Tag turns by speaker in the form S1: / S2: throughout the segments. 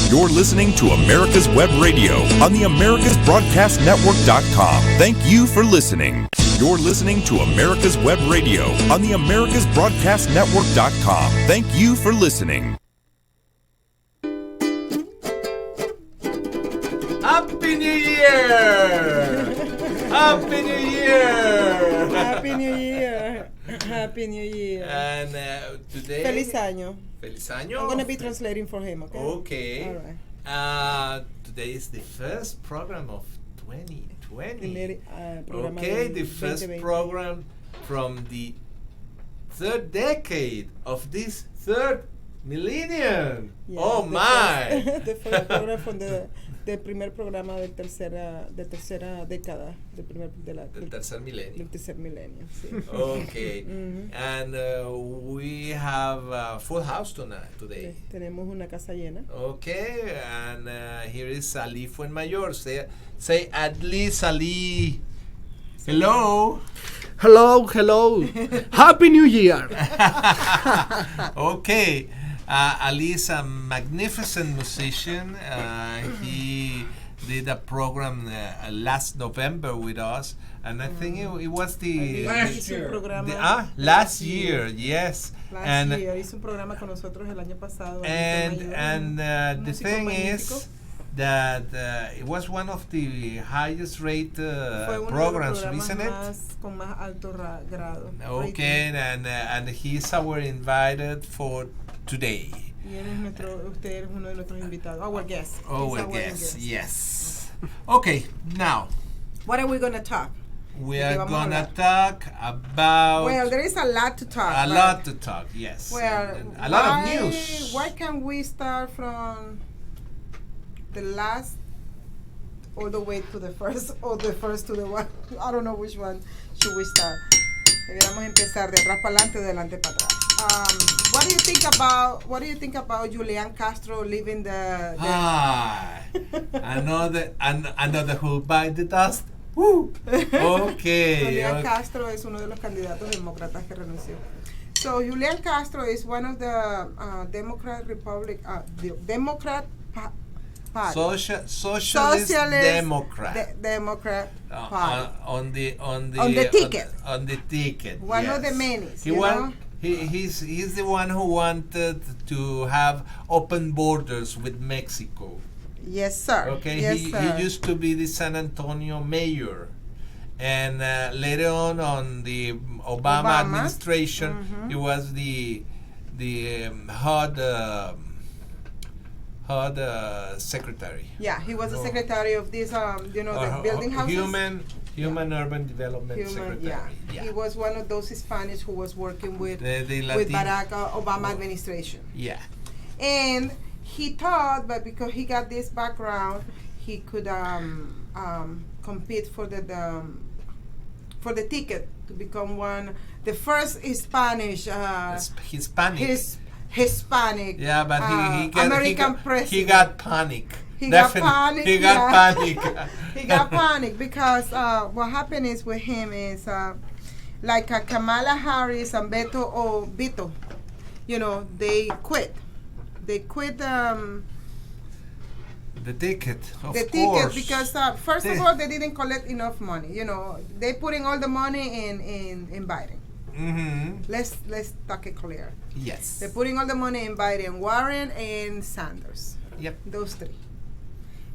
S1: You're listening to America's Web Radio on the AmericasBroadcastNetwork.com. Thank you for listening. You're listening to America's Web Radio on the AmericasBroadcastNetwork.com. Thank you for listening.
S2: Happy New Year! Happy New Year!
S3: Happy New Year! Happy New Year!
S2: And today...
S3: Feliz año.
S2: Feliz año.
S3: I'm going to be translating for him, okay?
S2: Okay.
S3: All right.
S2: Today is the first program of 2020.
S3: Okay,
S2: the first program from the third decade of this third millennium.
S3: Yeah,
S2: Oh my!
S3: The first program from the primer programa de tercera década, del
S2: tercer milenio.
S3: Del tercer milenio, sí.
S2: Okay. And we have a full house today.
S3: Tenemos una casa llena.
S2: Okay, and here is Ali Fuenmayor. Say at least Ali. Hello.
S4: Hello. Happy New Year.
S2: Okay. Ali is a magnificent musician. He did a program last November with us, and I think it was
S3: last year.
S2: Last year, yes.
S3: Last year hizo un programa con nosotros el año pasado.
S2: And the thing is that it was one of the highest rate programs, isn't it?
S3: Con más alto grado.
S2: Okay, and he's our invited for today.
S3: Usted es uno de nuestros invitados. Our guest.
S2: Our guest, yes. Okay, now.
S3: What are we going to talk?
S2: We are going to talk about...
S3: Well, there is a lot to talk.
S2: A lot to talk, yes.
S3: Well,
S2: a lot of news.
S3: Why can't we start from the last all the way to the first, or the first to the one? I don't know which one should we start. Deberíamos empezar de atrás para adelante, de adelante para atrás. What do you think about Julian Castro leaving the
S2: another who bite the dust? Woo. Okay.
S3: Julian Castro es uno de los candidatos demócratas que renunció. So Julian Castro is one of the Democrat Party.
S2: Socialist Democrat.
S3: Democrat Party.
S2: On the
S3: ticket.
S2: On the ticket.
S3: One of the many.
S2: He's the one who wanted to have open borders with Mexico.
S3: Yes, sir.
S2: Okay.
S3: Yes,
S2: he
S3: sir.
S2: used to be the San Antonio mayor, and later on the Obama administration, he was the HUD secretary.
S3: Yeah, he was the secretary of this, the building houses.
S2: Human Urban Development Secretary.
S3: Yeah. He was one of those Hispanics who was working with Barack Obama administration.
S2: Yeah.
S3: And he thought that because he got this background, he could compete for the ticket to become the first Hispanic. Hispanic.
S2: Yeah, but
S3: American president.
S2: He got panic.
S3: He got panic.
S2: He got panic.
S3: He got panic because what happened is with him is like Kamala Harris and Beto, they quit. They quit
S2: the ticket.
S3: The ticket because first of all they didn't collect enough money. They putting all the money in Biden.
S2: Mm-hmm.
S3: Let's talk it clear.
S2: Yes.
S3: They're putting all the money in Biden, Warren, and Sanders.
S2: Yep.
S3: Those three.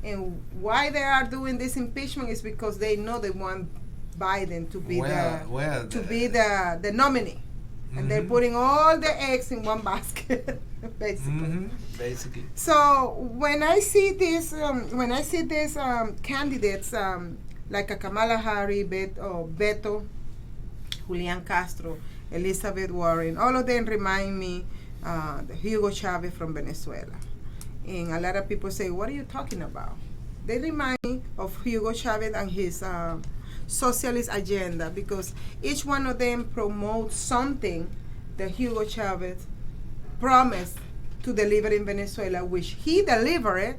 S3: And why they are doing this impeachment is because they know they want Biden to be the nominee. Mm-hmm. And they're putting all the eggs in one basket, basically.
S2: Mm-hmm. Basically.
S3: So when I see these candidates like a Kamala Harris, Beto, Julian Castro, Elizabeth Warren, all of them remind me the Hugo Chavez from Venezuela. And a lot of people say, what are you talking about? They remind me of Hugo Chavez and his socialist agenda because each one of them promotes something that Hugo Chavez promised to deliver in Venezuela, which he delivered,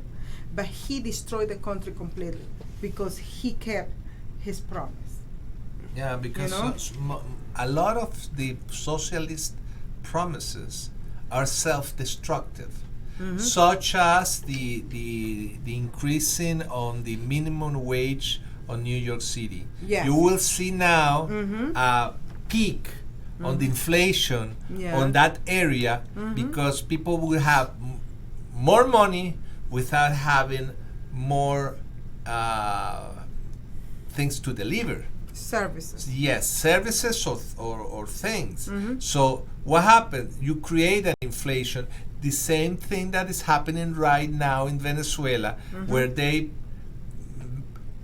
S3: but he destroyed the country completely because he kept his promise.
S2: Yeah, because a lot of the socialist promises are self-destructive. such as the increasing on the minimum wage on New York City.
S3: Yes.
S2: You will see now a peak on the inflation on that area because people will have more money without having more things to deliver.
S3: Services.
S2: Yes, services or things. So what happened? You create an inflation, the same thing that is happening right now in Venezuela, where they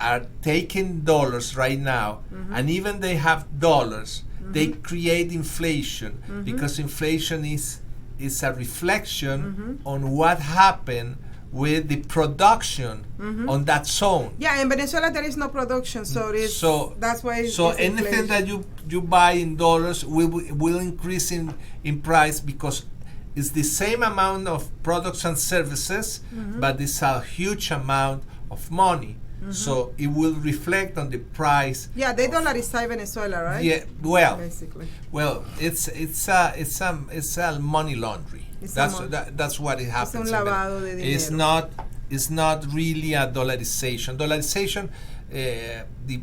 S2: are taking dollars right now, and even they have dollars, they create inflation because inflation is a reflection on what happened with the production on that zone.
S3: Yeah, in Venezuela there is no production, so that's why.
S2: So
S3: it's
S2: anything
S3: inflation.
S2: that you buy in dollars will increase in price because it's the same amount of products and services, but it's a huge amount of money. So it will reflect on the price.
S3: Yeah, they dollarize Venezuela, right?
S2: Yeah, well,
S3: Basically.
S2: well, it's a money laundry. That's what it happens.
S3: un lavado de
S2: dinero. It's not really a dollarization. Dollarization, the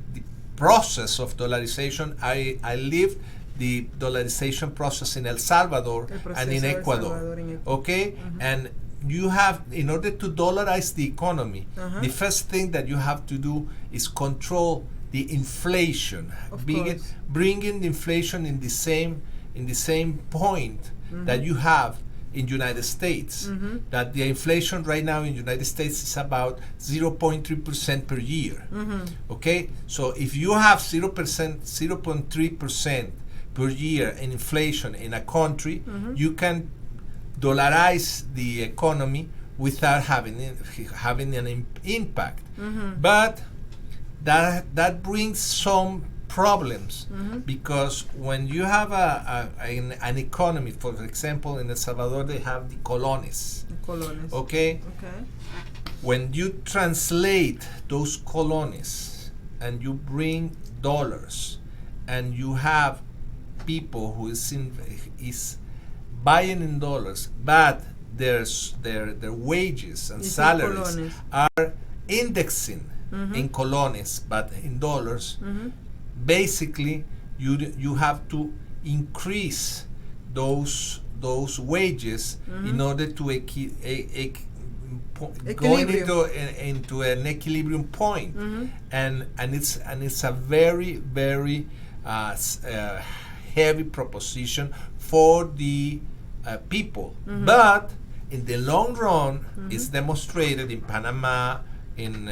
S2: process of dollarization. I lived the dollarization process in El Salvador and in Ecuador. Okay, and you have, in order to dollarize the economy, the first thing that you have to do is control the inflation, bringing the inflation in the same point that you have in United States. That the inflation right now in United States is about 0.3% per year. Okay, so if you have 0.3% per year in inflation in a country, you can dollarize the economy without having an impact. But that brings some problems because when you have an economy, for example, in El Salvador they have the colones. Okay? When you translate those colones and you bring dollars and you have people who is buying in dollars, but their wages and salaries are indexing in colones, but in dollars. Basically, you have to increase those wages in order to go into an equilibrium point, and it's a very heavy proposition for the people. But in the long run, it's demonstrated in Panama, in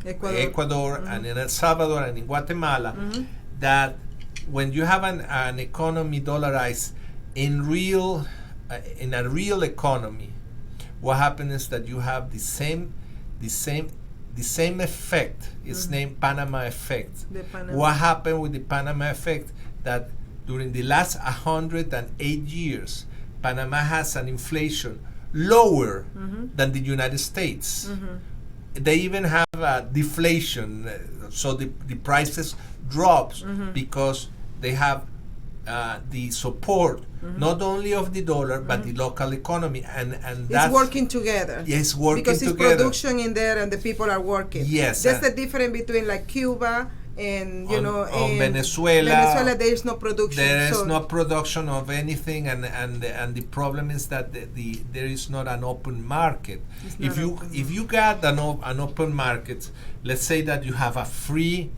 S2: Ecuador and in El Salvador and in Guatemala, that when you have an economy dollarized in a real economy, what happens is that you have the same effect. It's named Panama effect. What happened with the Panama effect? That during the last 108 years, Panama has an inflation lower than the United States. They even have a deflation, so the prices drops because they have the support not only of the dollar but the local economy, and
S3: it's working together.
S2: Yes, working
S3: because it's
S2: together.
S3: Production in there and the people are working.
S2: Yes,
S3: that's the difference between like Cuba and in
S2: Venezuela.
S3: Venezuela there is no production.
S2: There is no production of anything, and the problem is that there is not an open market. If you got an open market, let's say that you have a free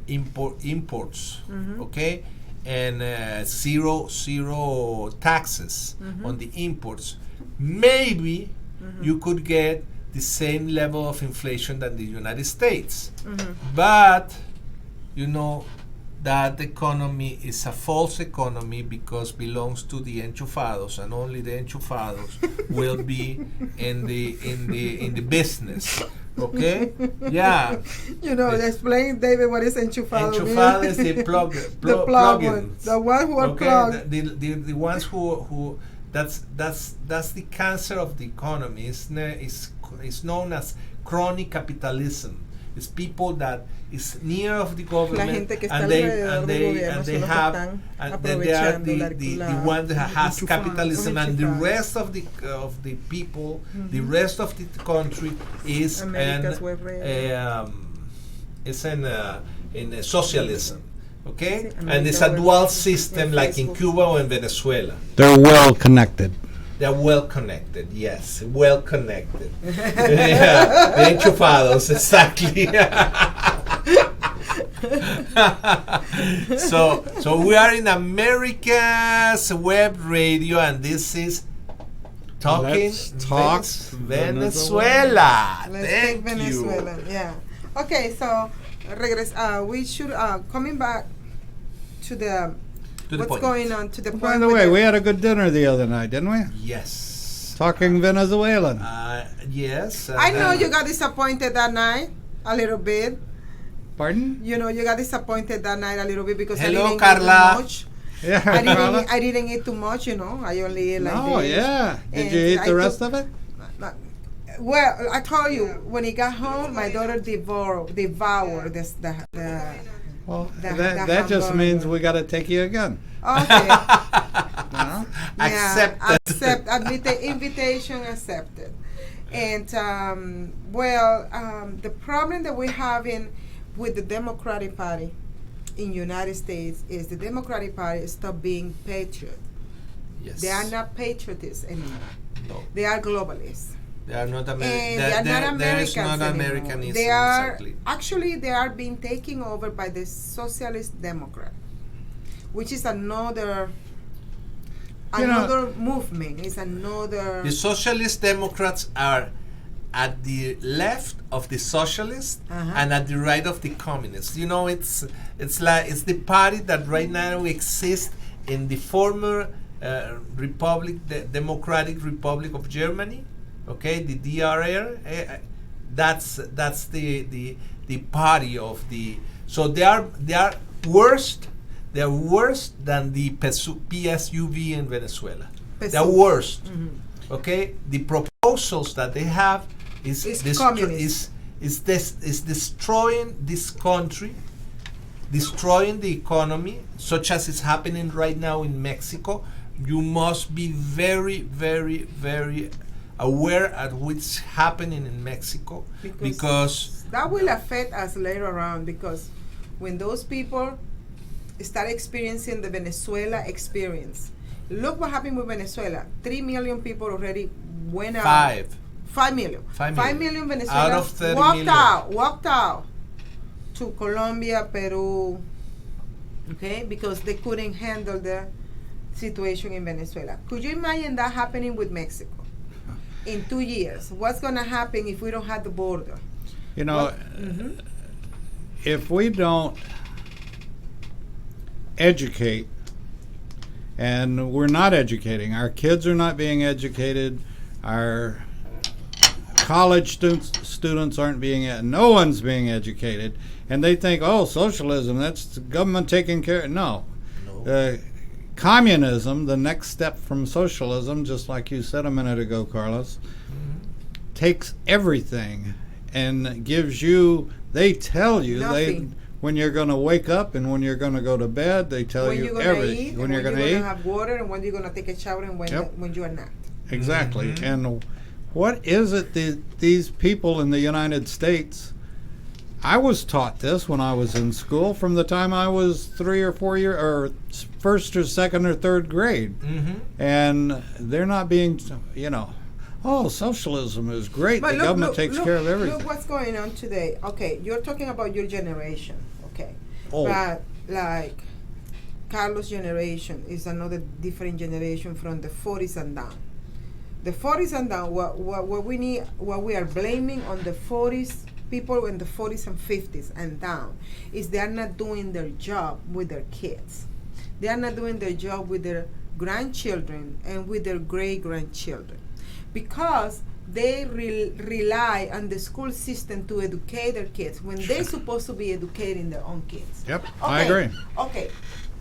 S2: imports, okay, and zero taxes on the imports, maybe you could get the same level of inflation than the United States. But you know that economy is a false economy because belongs to the enchufados, and only the enchufados will be in the business. Okay? Yeah.
S3: Explain, David, what is enchufado.
S2: Enchufado is the plug-ins.
S3: The one who are plugged.
S2: The ones who that's the cancer of the economy. It's known as crony capitalism, It's people that is near of the
S3: La
S2: government,
S3: gente que está
S2: and they
S3: alrededor del gobierno
S2: and
S3: son
S2: they
S3: los que
S2: have,
S3: están
S2: and then they are
S3: aprovechando
S2: the one that has
S4: enchufados.
S2: capitalism,
S3: Los
S2: and the
S3: enchufados.
S2: rest of the people, the rest of the country is
S3: America's Web Radio.
S2: in socialism. Okay,
S3: Sí,
S2: and it's
S3: America
S2: a
S3: Web
S2: dual
S3: Radio.
S2: system
S3: En
S2: like in
S3: Facebook.
S2: Cuba or in Venezuela.
S4: They're well connected.
S2: They're well connected, yes, well connected. Yeah, the enchufados, exactly. so we are in America's Web Radio, and this is Talking
S4: Let's Talk
S2: Venezuela.
S3: Let's
S2: Thank
S3: take
S2: you.
S3: Venezuela. Yeah. Okay, so we should coming back to the
S2: To the
S3: what's
S2: point.
S3: going on to the point.
S4: By the
S3: with
S4: way, we had a good dinner the other night, didn't we?
S2: Yes.
S4: Talking Venezuelan.
S2: Yes.
S3: I know you got disappointed that night a little bit.
S4: Pardon?
S3: You know, you got disappointed that night a little bit because
S2: Hello,
S3: I didn't
S2: Carla.
S3: eat too much.
S4: Yeah,
S3: I didn't eat too much, you know. I only ate like
S4: Oh,
S3: this.
S4: yeah. Did
S3: And
S4: you eat
S3: I
S4: the rest
S3: took-
S4: of it?
S3: Well, I told you, when he got home, my daughter devoured this, the
S4: Well,
S3: The
S4: that just
S3: hamburger.
S4: means we got to take you again.
S3: okay.
S4: No?
S2: Accepted.
S3: The invitation accepted. And the problem that we're having with the Democratic Party in United States is the Democratic Party stopped being patriot.
S2: Yes.
S3: They are not patriotists anymore.
S2: No,
S3: They are globalists.
S2: they are not
S3: And
S2: American.
S3: they are not
S2: There is
S3: Americans
S2: not
S3: anymore.
S2: Americanism.
S3: They are
S2: exactly.
S3: actually they are being taken over by the Socialist Democrat, which is another
S4: You know-
S3: movement. It's another.
S2: The Socialist Democrats are at the left of the socialists
S3: Uh-huh.
S2: and at the right of the communists. You know, it's like it's the party that right now exists in the former Republic, the Democratic Republic of Germany. Okay, the DRR. That's the party of the. So they are worst. They are worse than the PSUV in Venezuela. They're worst.
S3: Mhm.
S2: Okay, the proposals that they have is
S3: communist.
S2: is destroying this country, destroying the economy, such as is happening right now in Mexico. You must be very, very, very aware at what's happening in Mexico because
S3: that will affect us later on, because when those people start experiencing the Venezuela experience, look what happened with Venezuela. 3 million people already went out. 5 million.
S2: 5
S3: 5
S2: million.
S3: million Venezuelans
S2: Out of 30
S3: walked
S2: million.
S3: walked out to Colombia, Peru, okay, because they couldn't handle the situation in Venezuela. Could you imagine that happening with Mexico in 2 years? What's going to happen if we don't have the border?
S4: You know,
S3: Mhm.
S4: if we don't educate, and we're not educating, our kids are not being educated, our college students aren't being, no one's being educated, and they think, oh, socialism, that's the government taking care. No. Communism, the next step from socialism, just like you said a minute ago, Carlos, takes everything and gives you, they tell you,
S3: Nothing.
S4: when you're going to wake up and when you're going to go to bed, they tell
S3: When
S4: you
S3: you're going to
S4: everything.
S3: eat,
S4: When
S3: and
S4: you're
S3: when
S4: going
S3: you're
S4: to
S3: going
S4: eat.
S3: to have water, and when you're going to take a shower, and
S4: Yep.
S3: when you are not.
S4: Exactly.
S2: Mhm.
S4: And what is it these people in the United States, I was taught this when I was in school from the time I was 3 or 4 years, or first or second or third grade.
S2: Mm-hmm.
S4: And they're not being, oh, socialism is great.
S3: But
S4: The government takes care of everything.
S3: Look what's going on today. Okay, you're talking about your generation. Okay.
S4: Oh.
S3: But like Carlos' generation is another different generation from the 40s and down. The 40s and down, what we are blaming on the 40s, people in the 40s and 50s and down, is they are not doing their job with their kids. They are not doing their job with their grandchildren and with their great-grandchildren, because they rely on the school system to educate their kids when they're supposed to be educating their own kids.
S4: Yep, I agree.
S3: Okay,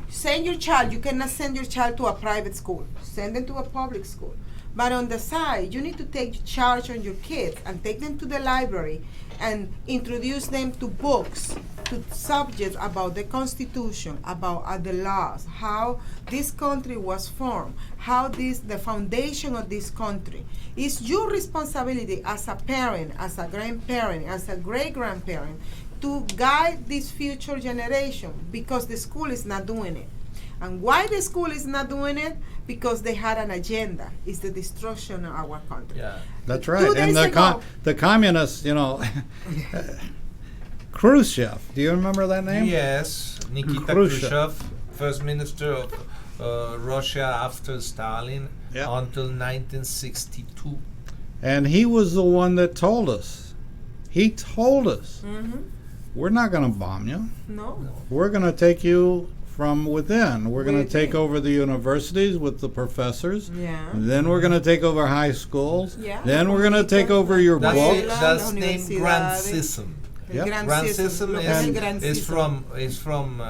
S3: send your child. You cannot send your child to a private school. Send them to a public school. But on the side, you need to take charge on your kids and take them to the library and introduce them to books, to subjects about the Constitution, about the laws, how this country was formed, how the foundation of this country. It's your responsibility as a parent, as a grandparent, as a great-grandparent, to guide this future generation, because the school is not doing it. And why the school is not doing it? Because they had an agenda. It's the destruction of our country.
S2: Yeah.
S4: That's right. And the communists, Khrushchev. Do you remember that name?
S2: Yes, Nikita Khrushchev, first minister of Russia after Stalin until 1962.
S4: And he was the one that told us. He told us, we're not going to bomb you.
S3: No.
S4: We're going to take you from within. We're going to take over the universities with the professors.
S3: Yeah.
S4: Then we're going to take over high schools.
S3: Yeah.
S4: Then we're going to take over your books.
S2: That's named Grancism.
S4: Yep.
S2: Grancism is from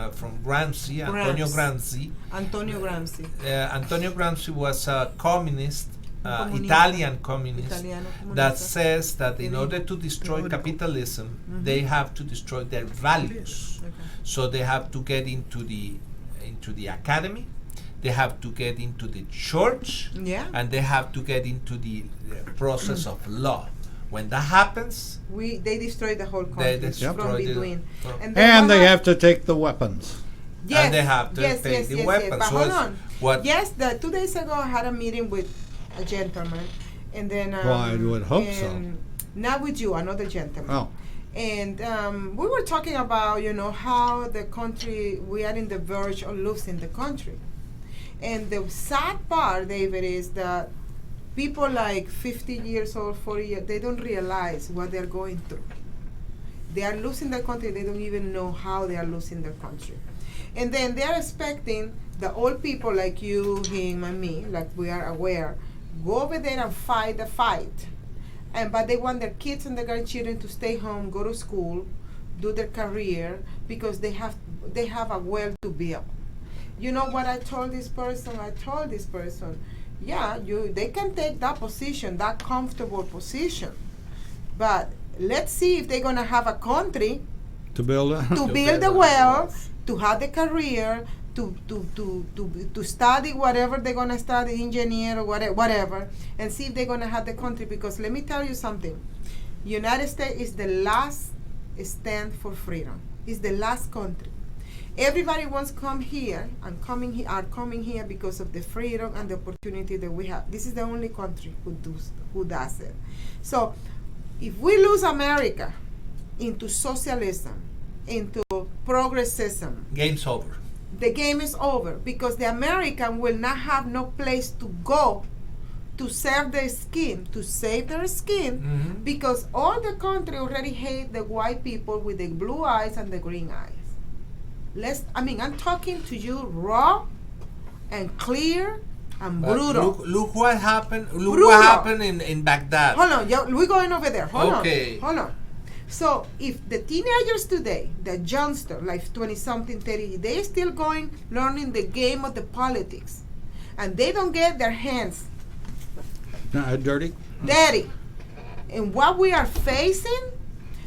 S2: Gramsci, Antonio Gramsci.
S3: Antonio Gramsci.
S2: Antonio Gramsci was a communist, Italian communist, that says that in order to destroy capitalism, they have to destroy their values.
S3: Okay.
S2: So they have to get into the academy, they have to get into the church, and they have to get into the process of law. When that happens,
S3: they destroy the whole country.
S2: They destroy
S4: and they have to take the weapons.
S3: Yes,
S2: and they have to take the weapons.
S3: But
S2: So
S3: hold on.
S2: what?
S3: Yes, 2 days ago I had a meeting with a gentleman, and then
S4: Well, I would hope so.
S3: Not with you, another gentleman.
S4: Oh.
S3: And we were talking about, how the country, we are in the verge of losing the country. And the sad part, David, is that people like 50 years old, 40 years, they don't realize what they're going through. They are losing their country, they don't even know how they are losing their country. And then they're expecting the old people like you, him, and me, like we are aware, go over there and fight the fight. But they want their kids and their grandchildren to stay home, go to school, do their career, because they have a well to build. You know what I told this person? They can take that position, that comfortable position, but let's see if they're gonna have a country
S4: to build
S3: a well, to have the career, to study whatever they're gonna study, engineer or whatever, and see if they're gonna have the country. Because let me tell you something, United States is the last stand for freedom. It's the last country. Everybody wants to come here and are coming here because of the freedom and the opportunity that we have. This is the only country who does it. So if we lose America into socialism, into progressism,
S2: Game's over.
S3: The game is over, because the American will not have no place to go to save their skin, to save their skin, because all the country already hate the white people with the blue eyes and the green eyes. I'm talking to you raw and clear and brutal.
S2: Look what happened. Look
S3: Brutal.
S2: what happened in Baghdad.
S3: Hold on, we're going over there. Hold
S2: Okay.
S3: on. So if the teenagers today, the youngster, like 20-something, 30, they still learning the game of the politics, and they don't get their hands
S4: dirty.
S3: And what we are facing,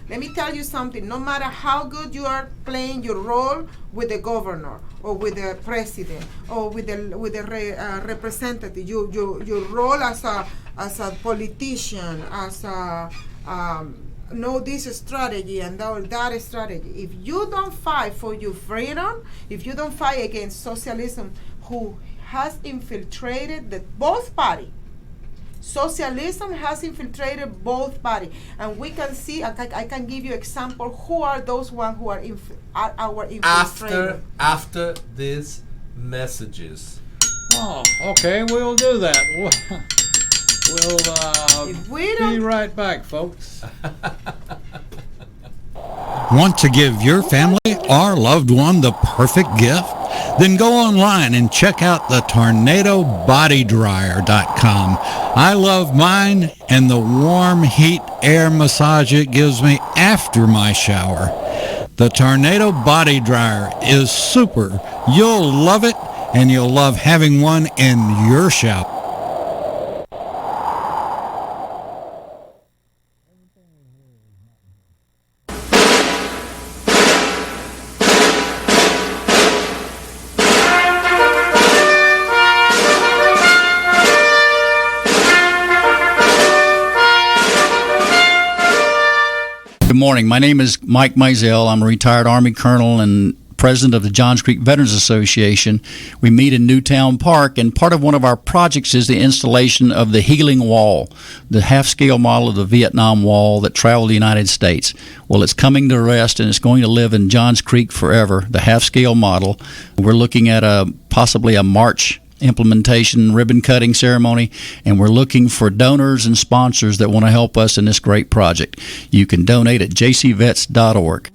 S3: let me tell you something, no matter how good you are playing your role with the governor or with the president or with the representative, your role as a politician, as a know this strategy and that strategy. If you don't fight for your freedom, if you don't fight against socialism, who has infiltrated both parties. Socialism has infiltrated both parties, and we can see. I can give you example. Who are those ones who are our infiltrators?
S2: After these messages.
S4: Oh, okay, we'll do that. We'll be right back, folks.
S5: Want to give your family or loved one the perfect gift? Then go online and check out the TornadoBodyDryer.com. I love mine and the warm heat air massage it gives me after my shower. The Tornado Body Dryer is super. You'll love it, and you'll love having one in your shower.
S6: morning. My name is Mike Mizell. I'm a retired Army colonel and president of the Johns Creek Veterans Association. We meet in Newtown Park, and part of one of our projects is the installation of the Healing Wall, the half-scale model of the Vietnam Wall that traveled the United States. Well, it's coming to rest, and it's going to live in Johns Creek forever, the half-scale model. We're looking at possibly a March implementation ribbon-cutting ceremony, and we're looking for donors and sponsors that want to help us in this great project. You can donate at jcvets.org.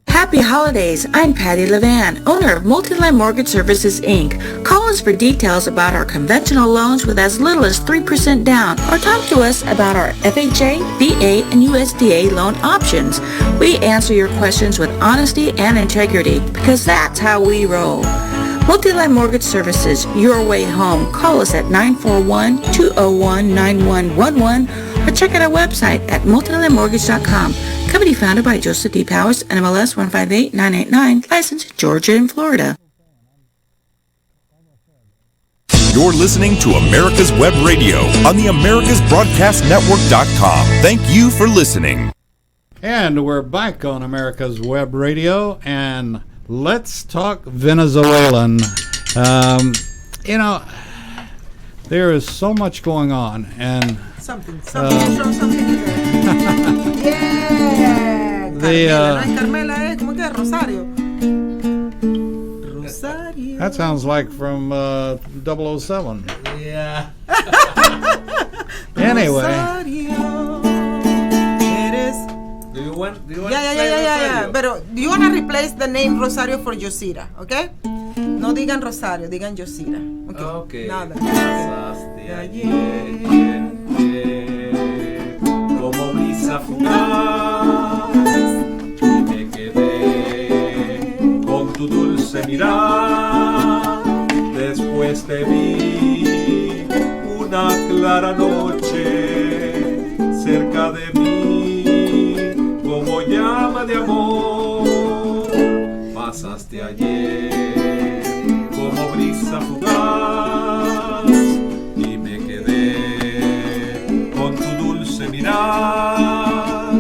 S7: Happy holidays. I'm Patty Levan, owner of Multiland Mortgage Services, Inc. Call us for details about our conventional loans with as little as 3% down, or talk to us about our FHA, VA, and USDA loan options. We answer your questions with honesty and integrity, because that's how we roll. Multiland Mortgage Services, your way home. Call us at 941-201-9111 or check out our website at multilandmortgage.com. Company founded by Joseph D. Powers, NMLS 158989, licensed Georgia and Florida.
S1: You're listening to America's Web Radio on the AmericasBroadcastNetwork.com. Thank you for listening.
S4: And we're back on America's Web Radio, and let's talk Venezuelan. There is so much going on, and
S3: Something. Yeah. Carmela, ¿cómo que Rosario? Rosario.
S4: that sounds like from 007.
S2: Yeah.
S4: Anyway,
S3: Rosario. Eres.
S2: Do you want
S3: Yeah. Pero do you want to replace the name Rosario for Yosira, okay? No digan Rosario, digan Yosira.
S2: Okay.
S3: Nada.
S2: Pasaste ayer, como brisa fugaz, y me quedé con tu dulce mirar. Después te vi una clara noche cerca de mí, como llama de amor. Pasaste ayer como brisa fugaz y me quedé con tu dulce mirar.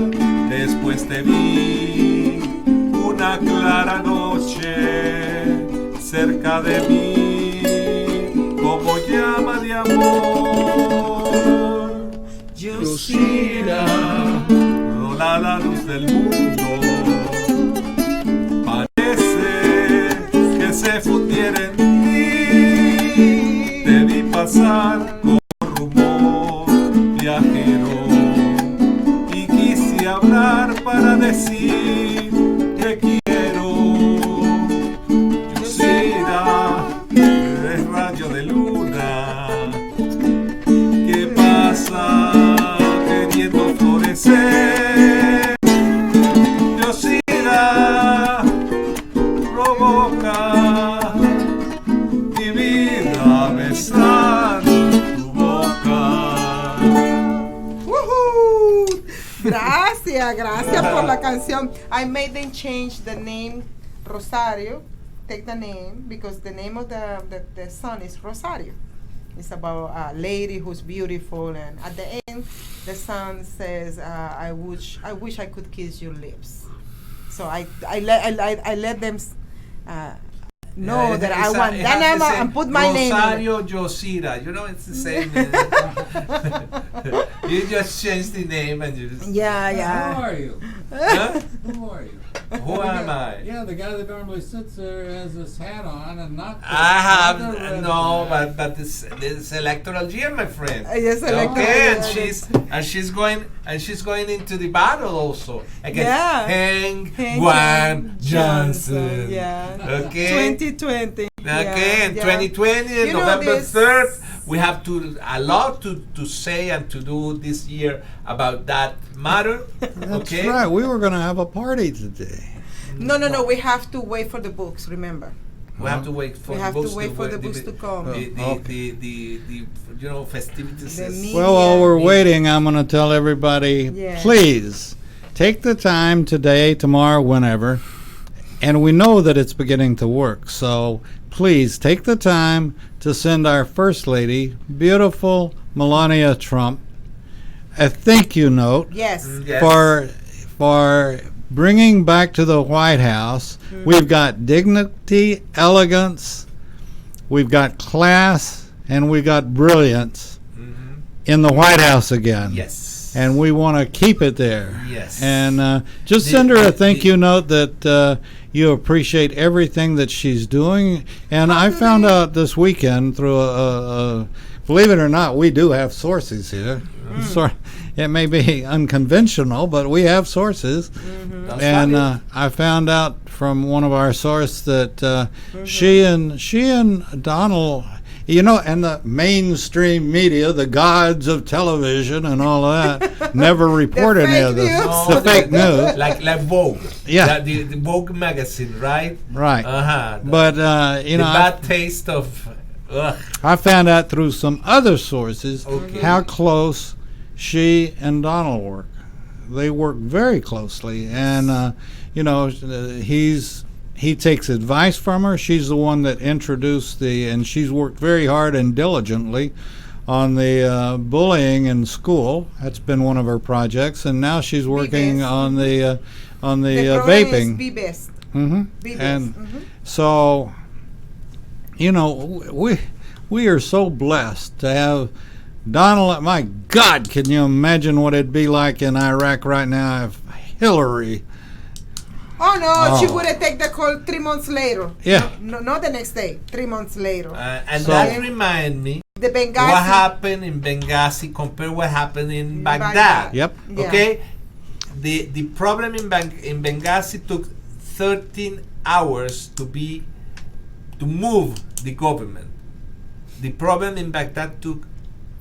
S2: Después te vi una clara noche cerca de mí, como llama de amor. Yosira, rola la luz del mundo. Se fundiera en ti, te vi pasar con rumor viajero y quise hablar para decir te quiero. Yosira, eres rayo de luna que pasa queriendo florecer. Yosira, provoca mi vida besar tu boca.
S3: Woohoo! Gracias por la canción. I made them change the name Rosario, take the name, because the name of the son is Rosario. It's about a lady who's beautiful, and at the end, the son says, I wish I could kiss your lips. So I let them know that I want that name and put my name in it.
S2: Rosario Yosira. You know, it's the same. You just change the name and you just.
S3: Yeah.
S8: Who are you?
S2: Huh?
S8: Who are you?
S2: Who am I?
S4: Yeah, the guy that normally sits there has his hat on and not.
S2: I have
S4: not the red
S2: no,
S4: flag.
S2: but this electoral year, my friend.
S3: Yes, electoral
S2: Okay,
S3: year,
S2: and she's going into the battle also against
S3: Yeah.
S2: Hank
S3: Hank
S2: Gwan Johnson.
S3: Yeah.
S2: Okay.
S3: 2020.
S2: Okay, in 2020,
S3: You know,
S2: November
S3: this-
S2: 3rd, we have a lot to say and to do this year about that matter.
S4: That's
S2: Okay,
S4: right. We were going to have a party today.
S3: No. We have to wait for the books. Remember.
S2: we have to wait for
S3: We
S2: the
S3: have
S2: books
S3: to wait for the books to come.
S2: The festivities.
S3: The
S2: is-
S3: meat.
S4: Well, while
S3: Yeah.
S4: we're waiting, I'm going to tell everybody,
S3: Yeah.
S4: please take the time today, tomorrow, whenever. And we know that it's beginning to work. So please take the time to send our First Lady, beautiful Melania Trump, a thank you note
S3: Yes.
S2: Yes.
S4: for bringing back to the White House. We've got dignity, elegance, we've got class, and we've got brilliance in the White House again.
S2: Yes.
S4: And we want to keep it there.
S2: Yes.
S4: And just
S2: The-
S4: send her a
S2: the-
S4: thank
S2: the-
S4: you note that you appreciate everything that she's doing. And I found out this weekend through believe it or not, we do have sources here. It may be unconventional, but we have sources.
S2: That's
S4: And
S2: funny.
S4: I found out from one of our sources that she and Donald, and the mainstream media, the gods of television and all that, never report any of this.
S3: fake
S2: No,
S4: The fake news.
S2: like Vogue.
S4: Yeah.
S2: The Vogue magazine, right?
S4: Right.
S2: Uh-huh.
S4: But,
S2: The bad taste of. Ugh.
S4: I found out through some other sources
S2: Okay.
S4: how close she and Donald work. They work very closely, and he takes advice from her. She's the one that introduced and she's worked very hard and diligently on the bullying in school. That's been one of her projects, and now she's working
S3: Best.
S4: on the
S3: The program
S4: vaping.
S3: is Be Best.
S4: Mm-hmm.
S3: Be Best.
S4: And so, we are so blessed to have Donald. My God, can you imagine what it'd be like in Iraq right now if Hillary?
S3: Oh no, she
S4: Oh.
S3: would have taken the call 3 months later.
S4: Yeah.
S3: No, not the next day. 3 months later.
S2: And
S4: So-
S2: that remind me
S3: The Benghazi.
S2: what happened in Benghazi compared what happened in Baghdad.
S3: Baghdad.
S4: Yep.
S3: Yeah.
S2: Okay, the problem in Benghazi took 13 hours to move the government. The problem in Baghdad took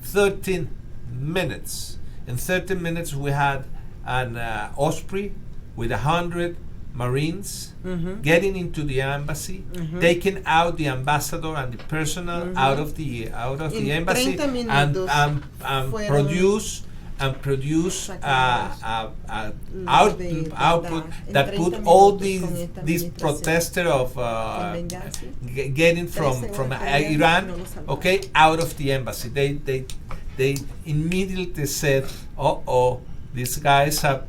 S2: 13 minutes. In 13 minutes, we had an Osprey with 100 Marines getting into the embassy, taking out the ambassador and the personnel out of the
S3: In
S2: embassy,
S3: 30 minutos
S2: and
S3: fueron
S2: produce
S3: sacados
S2: output
S3: de Bagdad. En
S2: that
S3: 30
S2: put all
S3: minutos
S2: these
S3: con esta
S2: these
S3: administración.
S2: protesters of
S3: Benghazi.
S2: getting
S3: 13
S2: from
S3: horas peleando,
S2: Iran,
S3: no lo salvaron.
S2: okay, out of the embassy. They immediately said, "Oh, these guys are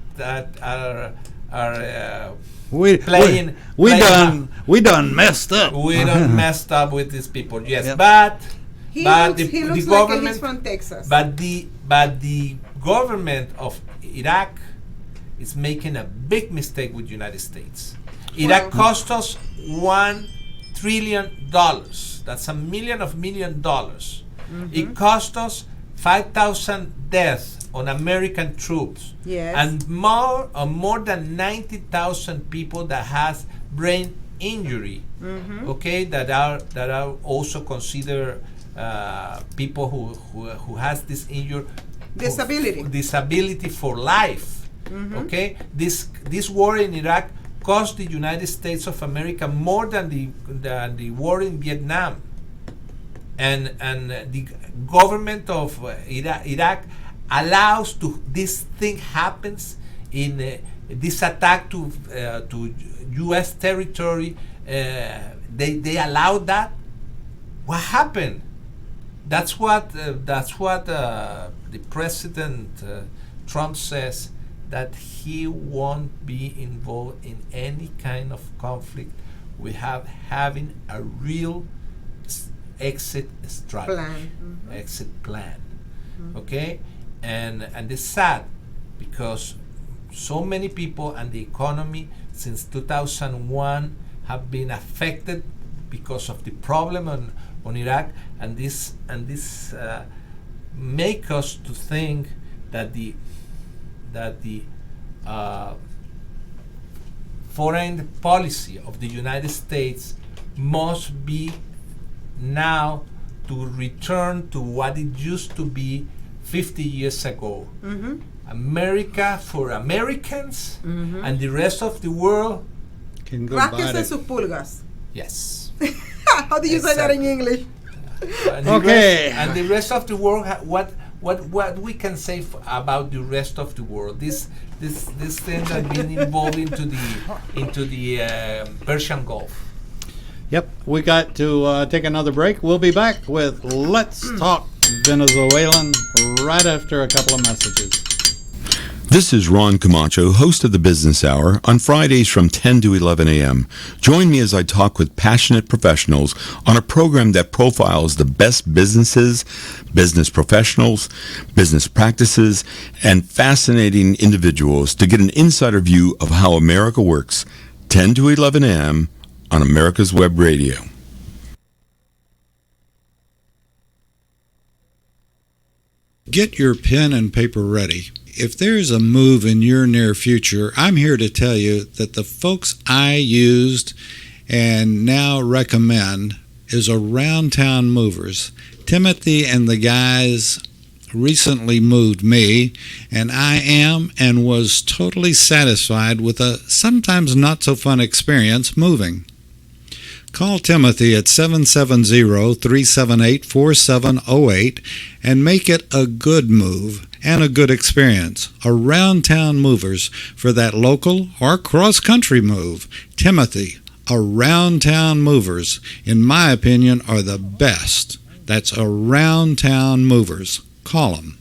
S4: We
S2: playing-
S4: we
S2: playing
S4: done messed up.
S2: we done messed up with these people." Yes,
S4: Yep.
S2: but
S3: He
S2: but
S3: looks, he
S2: the
S3: looks like
S2: government
S3: he's from Texas.
S2: but the government of Iraq is making a big mistake with United States. Iraq
S3: Well-
S2: cost us $1 trillion. That's $1 million. It cost us 5,000 deaths on American troops,
S3: Yes.
S2: and more than 90,000 people that has brain injury. Okay, that are also considered people who has this injury disability for life. Okay, this war in Iraq cost the United States of America more than the war in Vietnam, and the government of Iraq allows this thing happens in this attack to U.S. territory. They allowed that. What happened? That's what the President Trump says, that he won't be involved in any kind of conflict without having a real exit strategy, exit plan. Okay, and it's sad because so many people and the economy since 2001 have been affected because of the problem on Iraq, and this make us to think that the foreign policy of the United States must be now to return to what it used to be 50 years ago. America for Americans, and the rest of the world
S4: can go buy
S3: Rasquese
S4: it.
S3: sus pulgas.
S2: yes.
S3: How do you say that in English?
S2: And the
S4: Okay.
S2: rest, and the rest of the world, what we can say about the rest of the world? This thing that been involved into the Persian Gulf.
S4: Yep, we got to take another break. We'll be back with Let's Talk Venezuelan right after a couple of messages.
S1: This is Ron Camacho, host of the Business Hour, on Fridays from 10 to 11 a.m. Join me as I talk with passionate professionals on a program that profiles the best businesses, business professionals, business practices, and fascinating individuals to get an insider view of how America works. 10 to 11 a.m. on America's Web Radio.
S5: Get your pen and paper ready. If there's a move in your near future, I'm here to tell you that the folks I used and now recommend is Around Town Movers. Timothy and the guys recently moved me, and I am and was totally satisfied with a sometimes not so fun experience moving. Call Timothy at 770-378-4708 and make it a good move and a good experience. Around Town Movers for that local or cross-country move. Timothy, Around Town Movers, in my opinion, are the best. That's Around Town Movers. Call them.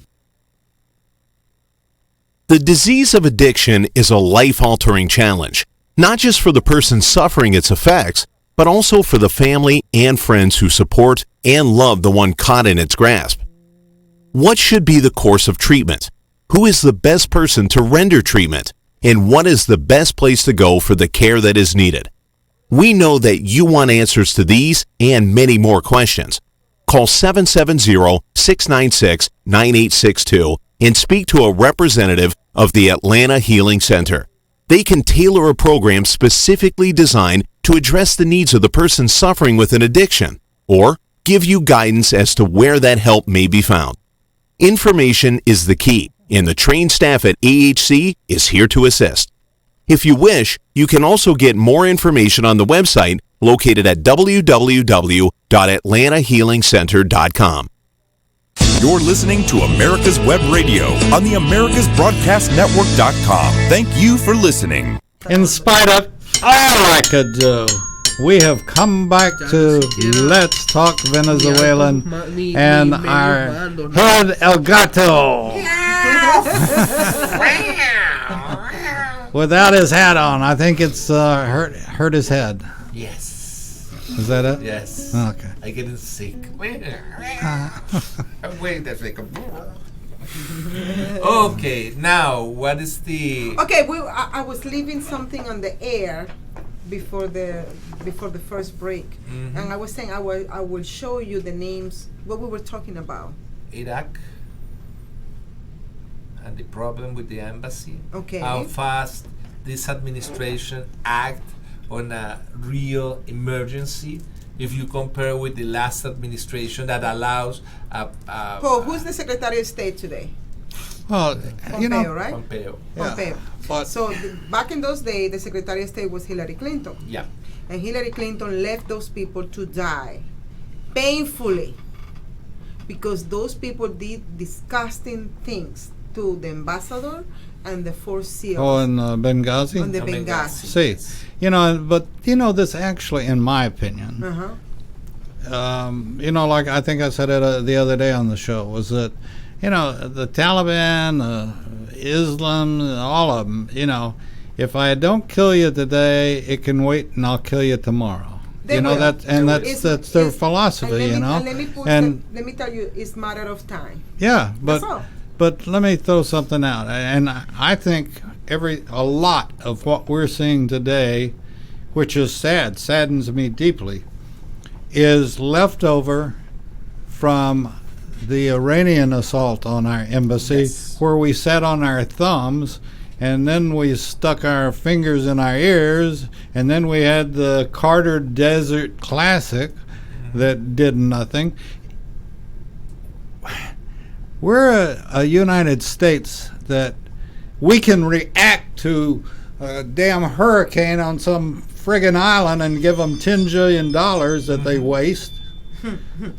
S8: The disease of addiction is a life-altering challenge, not just for the person suffering its effects, but also for the family and friends who support and love the one caught in its grasp. What should be the course of treatment? Who is the best person to render treatment? And what is the best place to go for the care that is needed? We know that you want answers to these and many more questions. Call 770-696-9862 and speak to a representative of the Atlanta Healing Center. They can tailor a program specifically designed to address the needs of the person suffering with an addiction, or give you guidance as to where that help may be found. Information is the key, and the trained staff at AHC is here to assist. If you wish, you can also get more information on the website located at www.atlantahealingcenter.com.
S1: You're listening to America's Web Radio on the AmericasBroadcastNetwork.com. Thank you for listening.
S4: In spite of all I could do, we have come back to Let's Talk Venezuelan and our Hood El Gato. Without his hat on. I think it's hurt his head.
S2: Yes.
S4: Is that it?
S2: Yes.
S4: Okay.
S2: I get sick. Wait, that's like a. Okay, now what is the?
S3: Okay, I was leaving something on the air before the first break, and I was saying I will show you the names what we were talking about.
S2: Iraq and the problem with the embassy.
S3: Okay.
S2: How fast this administration act on a real emergency if you compare with the last administration that allows
S3: who's the Secretary of State today?
S4: Well,
S3: Pompeo, right?
S2: Pompeo.
S4: Yeah.
S3: Pompeo.
S4: But
S3: So back in those days, the Secretary of State was Hillary Clinton.
S2: Yeah.
S3: And Hillary Clinton left those people to die painfully because those people did disgusting things to the ambassador and the four SEALs
S4: in Benghazi?
S3: on the
S2: On
S3: Benghazi.
S4: See, but this actually, in my opinion, like I think I said it the other day on the show, was that, the Taliban, Islam, all of them, if I don't kill you today, it can wait and I'll kill you tomorrow.
S3: They will.
S4: That's their philosophy,
S3: and let me tell you, it's a matter of time.
S4: Yeah,
S3: That's all.
S4: but let me throw something out, and I think a lot of what we're seeing today, which is sad, saddens me deeply, is leftover from the Iranian assault on our embassy,
S2: Yes.
S4: where we sat on our thumbs and then we stuck our fingers in our ears, and then we had the Carter Desert Classic that did nothing. We're a United States that we can react to a damn hurricane on some friggin' island and give them $10 billion that they waste.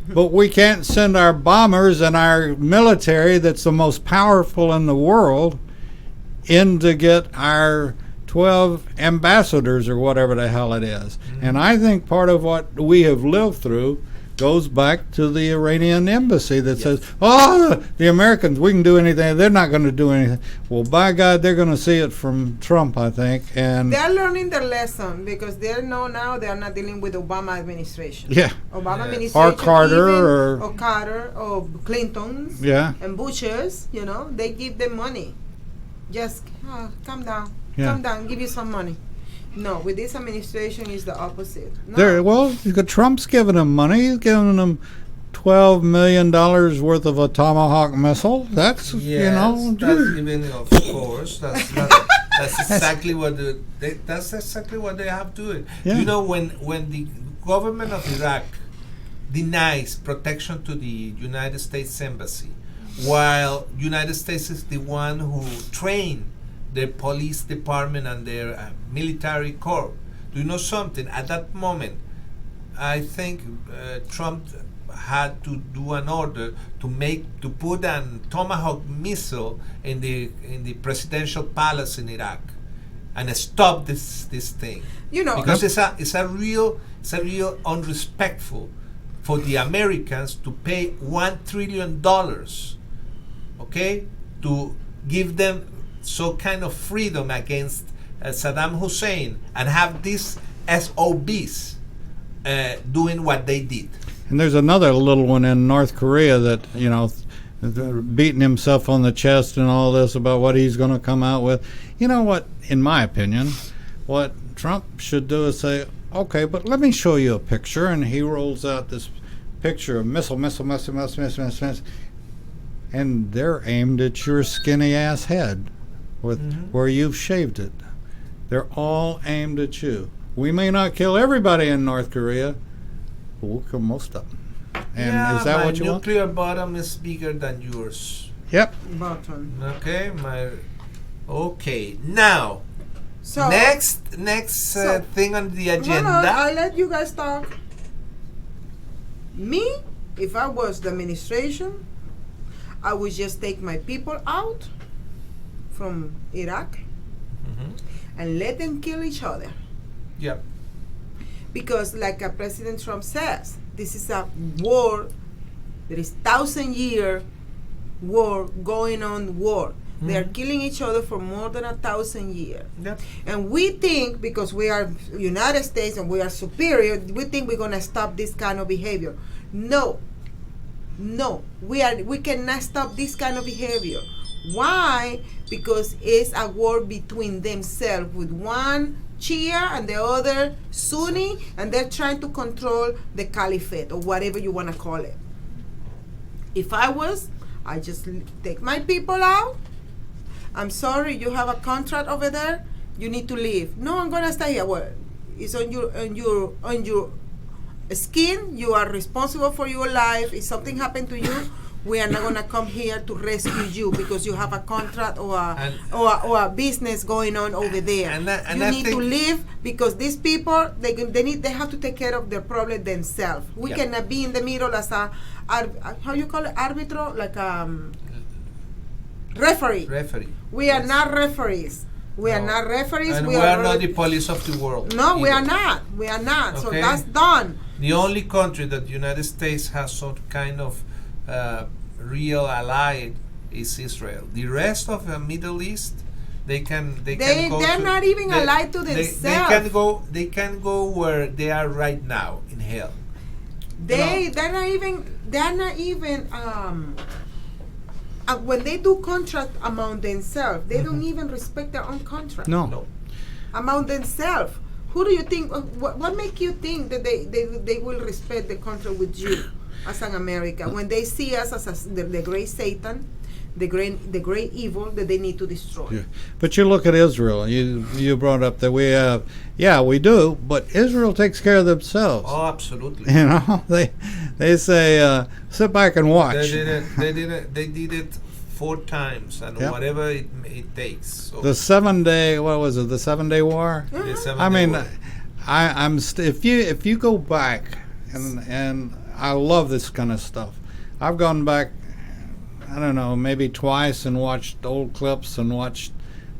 S4: But we can't send our bombers and our military that's the most powerful in the world in to get our 12 ambassadors or whatever the hell it is. And I think part of what we have lived through goes back to the Iranian embassy that says, oh, the Americans, we can do anything. They're not going to do anything. Well, by God, they're going to see it from Trump, I think. And
S3: They're learning their lesson because they know now they are not dealing with Obama administration.
S4: yeah,
S3: Obama
S2: Yeah.
S3: administration,
S4: Or Carter,
S3: even,
S4: or-
S3: Carter, or Clintons,
S4: yeah.
S3: and Bushes. You know, they give them money. Just calm down,
S4: Yeah.
S3: calm down, give you some money. No, with this administration is the opposite. No.
S4: Well, Trump's giving them money. He's giving them $12 million worth of a Tomahawk missile. That's,
S2: Yes, that's even, of course, that's exactly what that's exactly what they have to do.
S4: Yeah.
S2: You know, when the government of Iraq denies protection to the United States Embassy, while United States is the one who trained their police department and their military corps. Do you know something? At that moment, I think Trump had to do an order to put an Tomahawk missile in the presidential palace in Iraq and stop this thing.
S3: You know,
S2: Because it's a real unrespectful for the Americans to pay $1 trillion, okay, to give them so kind of freedom against Saddam Hussein and have these SOBs doing what they did.
S4: And there's another little one in North Korea that, beating himself on the chest and all this about what he's going to come out with. You know what, in my opinion, what Trump should do is say, okay, but let me show you a picture. And he rolls out this picture of missile, and they're aimed at your skinny ass head with where you've shaved it. They're all aimed at you. We may not kill everybody in North Korea, but we'll kill most of them. And
S2: yeah,
S4: is that
S2: my
S4: what you want?
S2: nuclear bottom is bigger than yours.
S4: Yep.
S3: button.
S2: Okay, okay. Now,
S3: So
S2: next
S3: so-
S2: thing on the
S3: hold
S2: agenda.
S3: on, I'll let you guys talk. Me, if I was the administration, I would just take my people out from Iraq and let them kill each other.
S2: Yep.
S3: Because like President Trump says, this is a war, there is 1,000-year war going on war. They are killing each other for more than 1,000 years.
S2: Yep.
S3: And we think, because we are United States and we are superior, we think we're gonna stop this kind of behavior. No, we cannot stop this kind of behavior. Why? Because it's a war between themselves, with one Shia and the other Sunni, and they're trying to control the caliphate or whatever you want to call it. If I just take my people out. I'm sorry, you have a contract over there. You need to leave. No, I'm gonna stay here. Well, it's on your skin. You are responsible for your life. If something happened to you, we are not gonna come here to rescue you because you have a contract or a business going on over there.
S2: And I
S3: you need to
S2: think-
S3: leave because these people they have to take care of their problem themselves. We
S2: Yeah.
S3: cannot be in the middle as how you call it, arbitro, like referee.
S2: Referee.
S3: We are
S2: Yes.
S3: not referees. We are
S2: No.
S3: not referees.
S2: And
S3: we
S2: we are not
S3: really-
S2: the police of the world.
S3: No, we
S2: either.
S3: are not. We are not. So
S2: Okay.
S3: that's done.
S2: The only country that the United States has some kind of real ally is Israel. The rest of the Middle East, they can go.
S3: They're not even allied to
S2: They
S3: themselves.
S2: can go where they are right now in hell.
S3: They're not even when they do contract among themselves, they don't even respect their own contract.
S4: No.
S3: Among themselves. Who do you think, what make you think that they will respect the contract with you as an American when they see us as the great Satan, the great evil that they need to destroy?
S4: Yeah. But you look at Israel. You brought up that we have, we do, but Israel takes care of themselves.
S2: Oh, absolutely.
S4: You know, they say, sit back and watch.
S2: They did it 4 times, and
S4: Yep.
S2: whatever it takes. So
S4: The 7-day, what was it? The 7-day war.
S2: the 7
S4: I mean,
S2: day war.
S4: if you go back, and I love this kind of stuff. I've gone back, I don't know, maybe twice and watched old clips and watched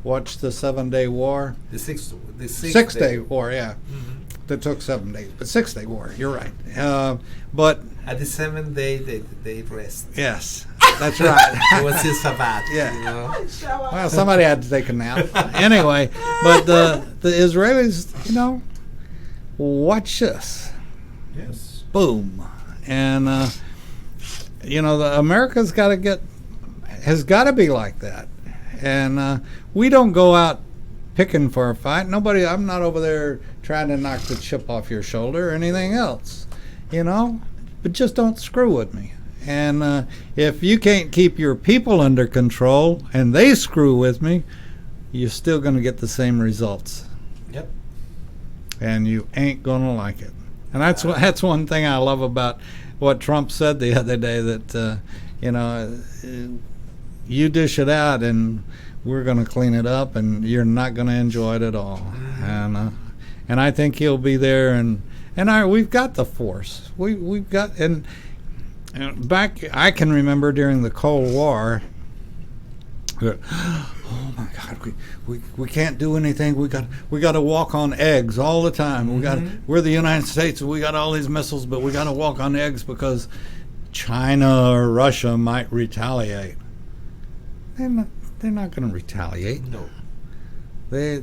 S4: the 7-day war.
S2: the
S4: 6-day war, yeah. That took 7 days, but 6-day war. You're right. But
S2: At the 7th day, they rest.
S4: yes, that's right.
S2: It was his Sabbath.
S4: Yeah.
S2: You know?
S4: Well, somebody had to take a nap. Anyway, but the Israelis, watch this.
S2: Yes.
S4: Boom. And, the America's has got to be like that. And we don't go out picking for a fight. I'm not over there trying to knock the chip off your shoulder or anything else, but just don't screw with me. And if you can't keep your people under control and they screw with me, you're still going to get the same results.
S2: Yep.
S4: And you ain't going to like it. And that's one thing I love about what Trump said the other day, that, you dish it out and we're going to clean it up and you're not going to enjoy it at all. And I think he'll be there, and we've got the force. We've got, and back, I can remember during the Cold War, oh my God, we can't do anything. We got to walk on eggs all the time. We're the United States, and we got all these missiles, but we got to walk on eggs because China or Russia might retaliate. They're not going to retaliate.
S2: No.
S4: They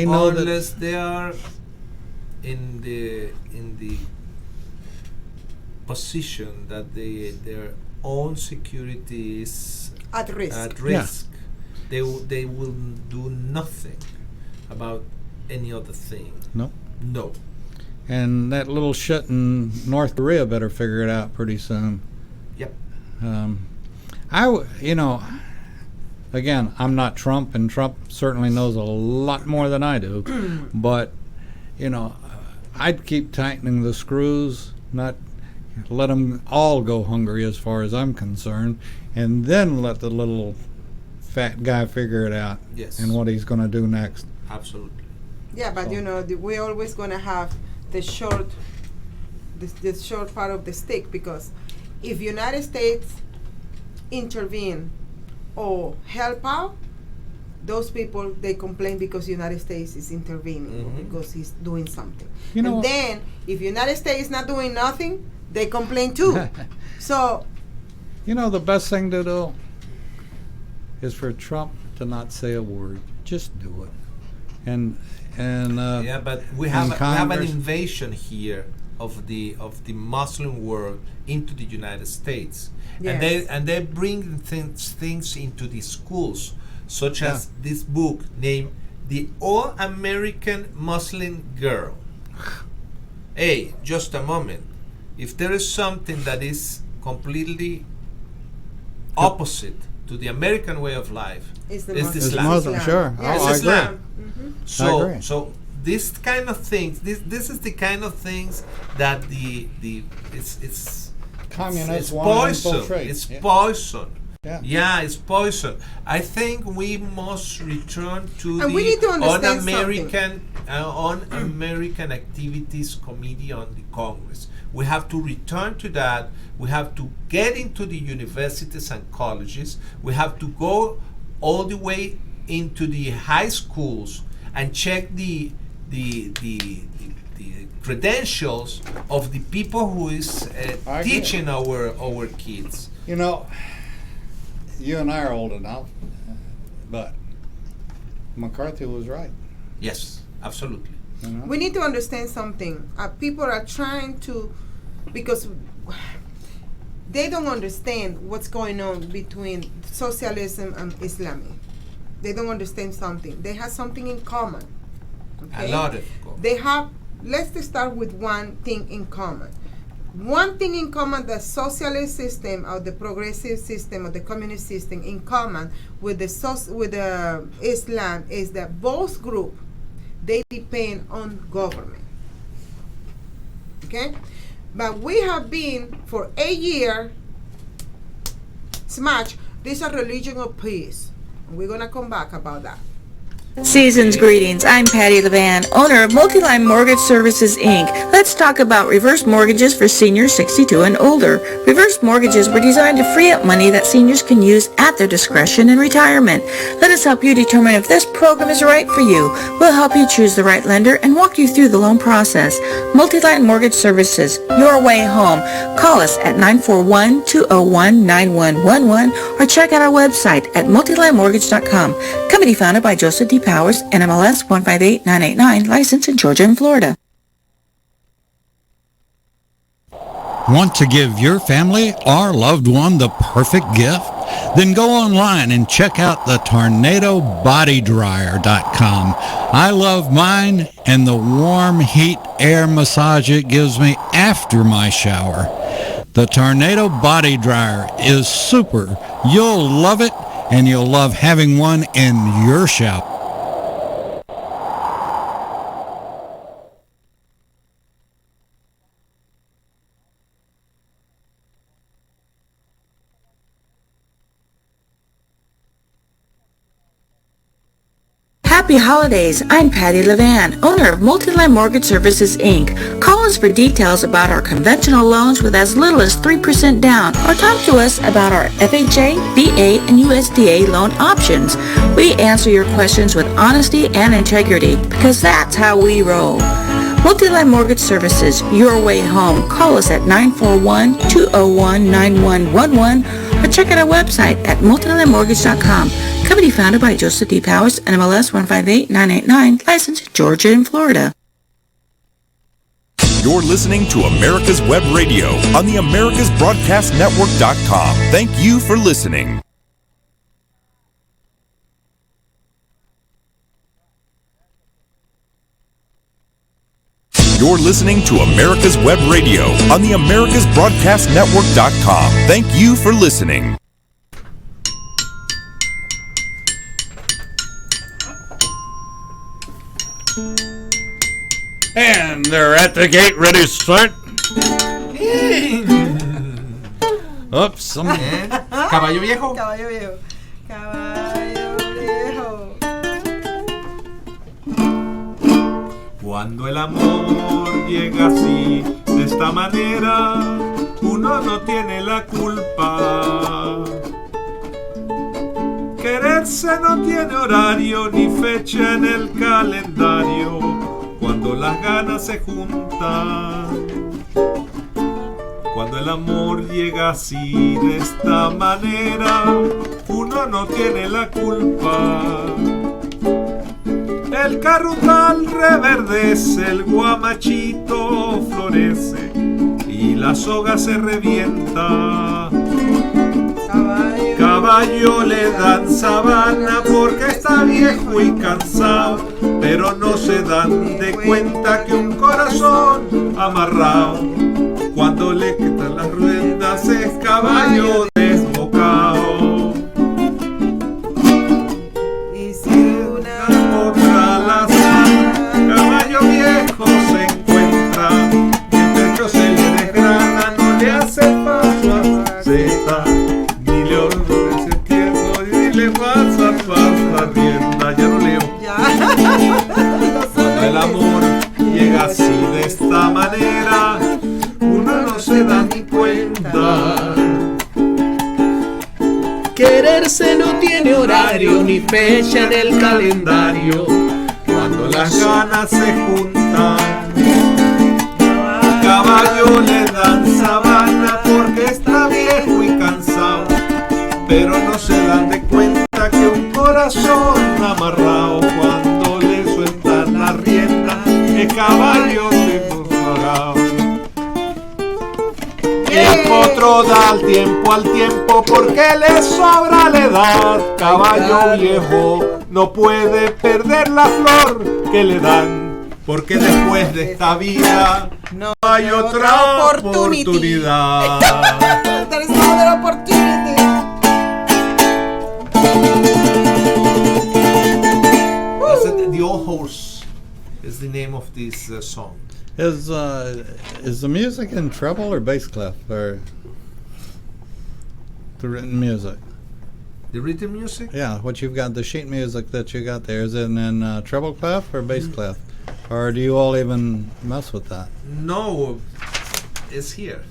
S4: know that
S2: Unless they are in the position that their own security is
S3: At risk.
S2: at risk. They will do nothing about any other thing.
S4: No.
S2: No.
S4: And that little shit in North Korea better figure it out pretty soon.
S2: Yep.
S4: Again, I'm not Trump, and Trump certainly knows a lot more than I do. But, I'd keep tightening the screws, not let them all go hungry as far as I'm concerned, and then let the little fat guy figure it out.
S2: Yes.
S4: And what he's going to do next.
S2: Absolutely.
S3: Yeah, but we're always going to have the short part of the stick, because if United States intervene or help out, those people, they complain because the United States is intervening, or because he's doing something. And then if United States is not doing nothing, they complain too. So
S4: the best thing to do is for Trump to not say a word. Just do it. And
S2: But we have an
S4: Congress,
S2: invasion here of the Muslim world into the United States.
S3: Yes.
S2: And they bring things into the schools, such as this book named The All-American Muslim Girl. Hey, just a moment. If there is something that is completely opposite to the American way of life,
S3: it's
S2: it's
S3: the
S2: Islam.
S4: Muslim, sure.
S3: Yes,
S4: I agree.
S2: Islam.
S4: I agree.
S2: So this kind of things, this is the kind of things that it's
S4: Communists
S2: it's
S4: want to
S2: poison.
S4: infiltrate.
S2: It's
S4: Yeah.
S2: poison.
S4: Yeah.
S2: It's poison. I think we must return to
S3: And we need to understand
S2: Un-American Activities Committee on the Congress. We have to return to that. We have to get into the universities and colleges. We have to go all the way into the high schools and check the credentials of the people who is
S4: I agree.
S2: teaching our kids.
S4: You and I are old enough, but McCarthy was right.
S2: Yes, absolutely.
S3: We need to understand something. People are trying to, because they don't understand what's going on between socialism and Islam. They don't understand something. They have something in common. Okay?
S2: A lot of course.
S3: They have, let's just start with one thing in common. One thing in common, the socialist system or the progressive system or the communist system in common with the Islam is that both groups, they depend on government. Okay? But we have been for 8 years, this is a religion of peace. And we're going to come back about that.
S7: Season's greetings. I'm Patty Levan, owner of Multiline Mortgage Services, Inc. Let's talk about reverse mortgages for seniors 62 and older. Reverse mortgages were designed to free up money that seniors can use at their discretion in retirement. Let us help you determine if this program is right for you. We'll help you choose the right lender and walk you through the loan process. Multiline Mortgage Services, your way home. Call us at 941-201-9111 or check out our website at multilinemortgage.com. Company founded by Joseph D. Powers, NMLS 158989, licensed in Georgia and Florida.
S5: Want to give your family or loved one the perfect gift? Then go online and check out the TornadoBodyDryer.com. I love mine and the warm heat air massage it gives me after my shower. The Tornado Body Dryer is super. You'll love it, and you'll love having one in your shower.
S7: Happy holidays. I'm Patty Levan, owner of Multiline Mortgage Services, Inc. Call us for details about our conventional loans with as little as 3% down, or talk to us about our FHA, VA, and USDA loan options. We answer your questions with honesty and integrity, because that's how we roll. Multiline Mortgage Services, your way home. Call us at 941-201-9111 or check out our website at multilinemortgage.com. Company founded by Joseph D. Powers, NMLS 158989, licensed in Georgia and Florida.
S9: You're listening to America's Web Radio on the AmericasBroadcastNetwork.com. Thank you for listening. You're listening to America's Web Radio on the AmericasBroadcastNetwork.com. Thank you for listening.
S4: And they're at the gate, ready to start. Oops.
S2: Caballo viejo.
S3: Caballo viejo. Caballo viejo.
S10: Cuando el amor llega así, de esta manera, uno no tiene la culpa. Quererse no tiene horario ni fecha en el calendario, cuando las ganas se juntan. Cuando el amor llega así, de esta manera, uno no tiene la culpa. El carrutal reverdece, el guamachito florece y la soga se revienta. Caballo le dan sabana porque está viejo y cansado, pero no se dan de cuenta que un corazón amarrado, cuando le quitan las ruedas, es caballo desbocado.
S3: Y si una
S10: otra la caballo viejo se encuentra, el pecho se le desgrana, no le hace paso a zeta, ni le ofrece tiempo, ni le pasa la rienda. Ya no leo. Cuando el amor llega así de esta manera, uno no se da ni cuenta.
S11: Quererse no tiene horario ni fecha en el calendario,
S10: Cuando las ganas se juntan, caballo le dan sabana porque está viejo y cansado, pero no se dan de cuenta que un corazón amarrado, cuando le sueltan la rienda, el caballo desbocado. Y el potro pero da el tiempo al tiempo porque le sobra la edad. Caballo viejo no puede perder la flor que le dan, porque después de esta vida
S3: No
S10: hay otra oportunidad.
S3: There is no other opportunity.
S10: The Old Horse is the name of this song.
S4: Is the music in treble or bass clef, or the written music?
S10: The rhythm music?
S4: Yeah, what you've got, the sheet music that you got there, is it in treble clef or bass clef? Or do you all even mess with that?
S10: No, it's here.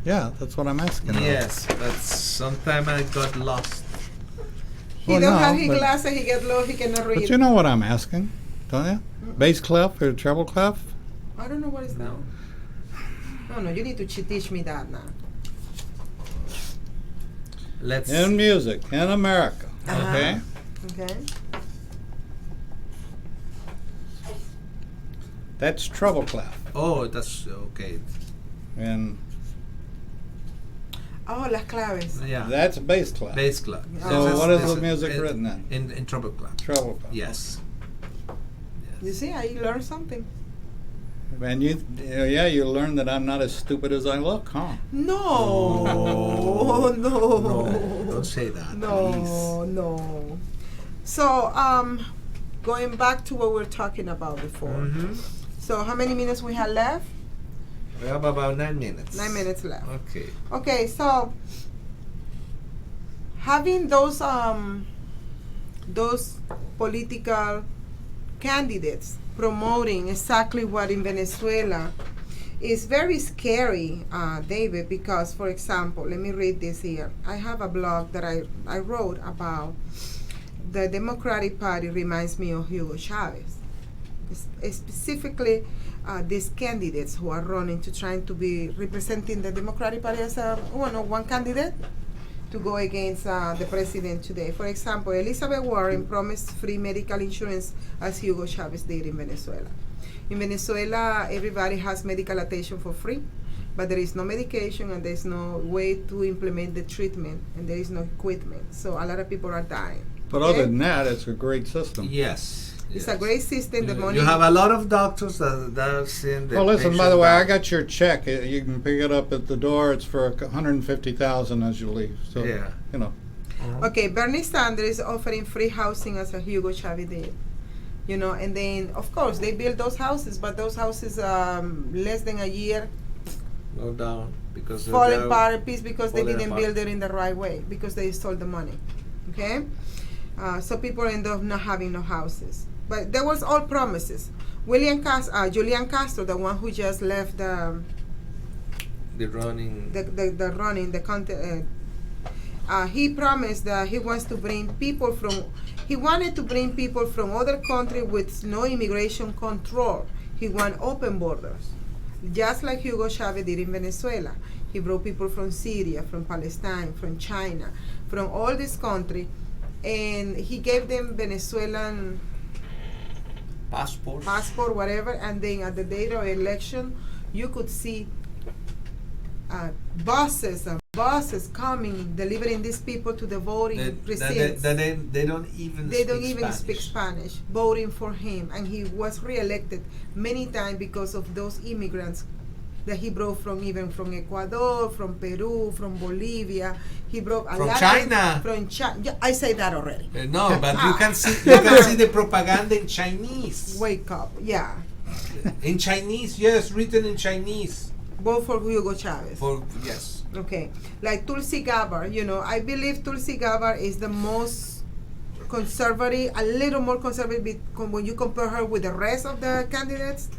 S4: Yeah, that's what I'm asking.
S10: Yes, but sometime I got lost.
S3: He
S4: Well,
S3: don't
S4: no,
S3: have his
S4: but-
S3: glasses, he get low, he cannot read.
S4: But you know what I'm asking, don't you? Bass clef or treble clef?
S3: I don't know what is that. No, you need to teach me that now.
S10: Let's
S4: In music, in America, okay?
S3: Okay.
S4: That's treble clef.
S10: Oh, that's okay.
S4: And
S3: Oh, las claves.
S10: Yeah.
S4: that's bass clef.
S10: Bass club.
S4: So what is the music written in?
S10: In treble club.
S4: Treble clef.
S10: Yes.
S3: You see, I learned something.
S4: And you learn that I'm not as stupid as I look, huh?
S3: No, no,
S10: No, don't say that.
S3: no, no. So, going back to what we were talking about before.
S10: Mm-hmm.
S3: So, how many minutes we have left?
S10: We have about 9 minutes.
S3: 9 minutes left.
S10: Okay.
S3: Okay, so having those political candidates promoting exactly what in Venezuela is very scary, David, because, for example, let me read this here. I have a blog that I wrote about the Democratic Party reminds me of Hugo Chavez. Specifically, these candidates who are running to trying to be representing the Democratic Party as one candidate to go against the president today. For example, Elizabeth Warren promised free medical insurance as Hugo Chavez did in Venezuela. In Venezuela, everybody has medical attention for free, but there is no medication and there is no way to implement the treatment and there is no equipment. So a lot of people are dying.
S4: But
S3: Okay?
S4: other than that, it's a great system.
S10: Yes.
S3: It's
S10: yes.
S3: a great system. The money
S10: You have a lot of doctors that are seeing the
S4: Well, listen, by
S10: patient
S4: the way, I
S10: down.
S4: got your check. You can pick it up at the door. It's for $150,000 as you leave. So,
S10: Yeah.
S4: you know.
S3: Okay, Bernie Sanders is offering free housing as a Hugo Chavez did. And then, of course, they build those houses, but those houses, less than a year,
S10: Go down because
S3: fall
S10: they're
S3: apart in piece because they
S10: falling
S3: didn't
S10: apart.
S3: build it in the right way, because they stole the money. Okay? So people end up not having no houses. But there was all promises. Julian Castro, the one who just left the
S10: running.
S3: He promised that he wants to bring people he wanted to bring people from other countries with no immigration control. He want open borders, just like Hugo Chavez did in Venezuela. He brought people from Syria, from Palestine, from China, from all these countries, and he gave them Venezuelan passport, whatever, and then at the date of election, you could see buses and buses coming, delivering these people to the voting precincts.
S10: They don't even
S3: speak Spanish, voting for him, and he was re-elected many times because of those immigrants that he brought from Ecuador, from Peru, from Bolivia. He brought a
S10: From
S3: lot
S10: China.
S3: From China. Yeah, I say that already.
S10: No, but you can see the propaganda in Chinese.
S3: Wake up, yeah.
S10: In Chinese, yes, written in Chinese.
S3: Vote for Hugo Chavez.
S10: Yes.
S3: Okay, like Tulsi Gabbard, I believe Tulsi Gabbard is the most conservative, a little more conservative when you compare her with the rest of the candidates.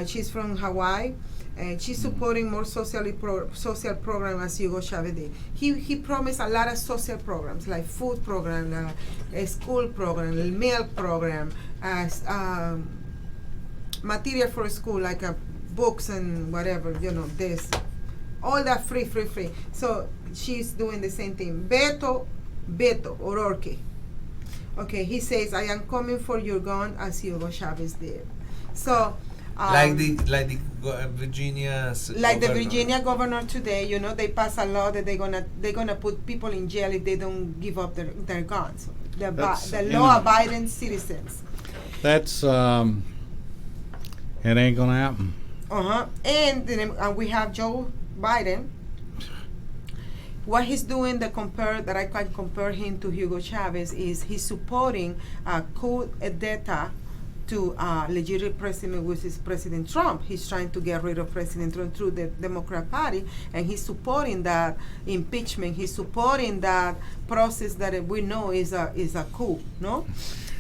S3: She's from Hawaii, and she's supporting more social program as Hugo Chavez did. He promised a lot of social programs, like food program, a school program, meal program, material for school, like books and whatever, this. All that free. So she's doing the same thing. Beto O'Rourke. Okay, he says, I am coming for your gun as Hugo Chavez did. So
S2: Virginia's
S3: like the
S2: governor.
S3: Virginia governor today, you know, they pass a law that they're gonna put people in jail if they don't give up their guns. The law-abiding citizens.
S4: That's it ain't gonna happen.
S3: And we have Joe Biden. What he's doing, that I can compare him to Hugo Chavez, is he's supporting a coup d'etat to legitimate president, which is President Trump. He's trying to get rid of President Trump through the Democrat Party, and he's supporting that impeachment. He's supporting that process that we know is a coup, no?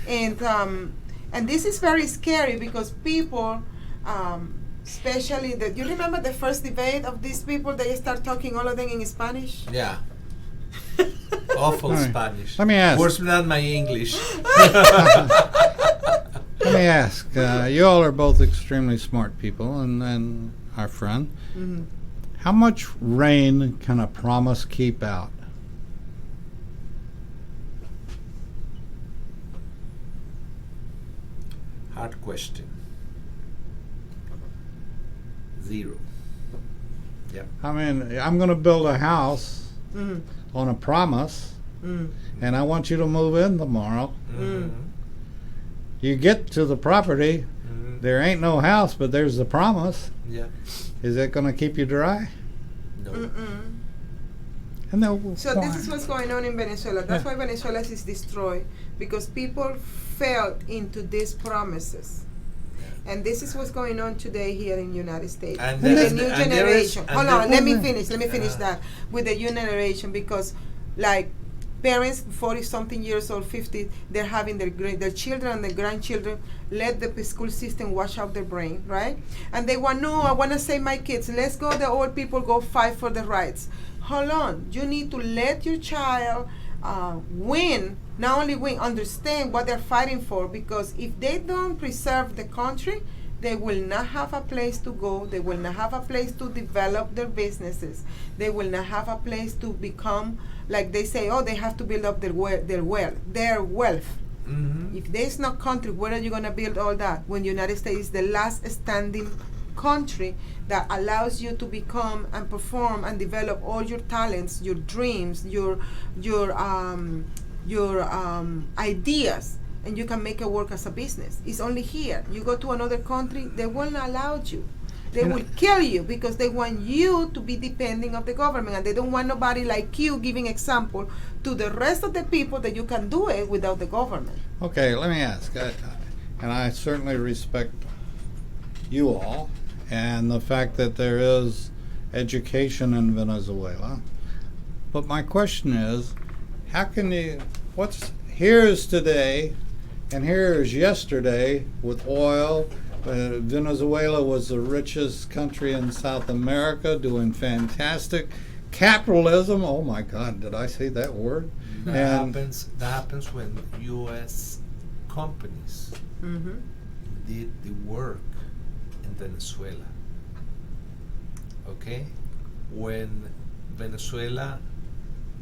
S3: And this is very scary because people, especially you remember the first debate of these people? They start talking all of them in Spanish.
S2: Yeah. Awful Spanish.
S4: Let me ask.
S2: Worse than my English.
S4: Let me ask. You all are both extremely smart people, and our friend.
S3: Mm-hmm.
S4: How much rain can a promise keep out?
S2: Hard question. 0. Yeah.
S4: I mean, I'm going to build a house on a promise, and I want you to move in tomorrow. You get to the property, there ain't no house, but there's the promise.
S2: Yeah.
S4: Is it going to keep you dry?
S2: No.
S4: And
S3: so this is what's going on in Venezuela. That's why Venezuela is destroyed, because people fell into these promises. And this is what's going on today here in the United States.
S2: And
S3: with the new generation. Hold on, let me finish that. With the new generation, because like parents 40-something years old, 50, they're having their children and their grandchildren let the school system wash out their brain, right? And they want, no, I want to save my kids. Let's go, the old people go fight for the rights. Hold on. You need to let your child win, not only win, understand what they're fighting for, because if they don't preserve the country, they will not have a place to go, they will not have a place to develop their businesses, they will not have a place to become, like they say, oh, they have to build up their wealth. If there's no country, where are you going to build all that when the United States is the last standing country that allows you to become and perform and develop all your talents, your dreams, your ideas, and you can make it work as a business? It's only here. You go to another country, they won't allow you. They will kill you because they want you to be depending of the government, and they don't want nobody like you giving example to the rest of the people that you can do it without the government.
S4: Okay, let me ask, and I certainly respect you all and the fact that there is education in Venezuela, but my question is, how can you, here is today and here is yesterday with oil. Venezuela was the richest country in South America, doing fantastic. Capitalism, oh my God, did I say that word?
S2: That happens when U.S. companies did the work in Venezuela. Okay? When Venezuela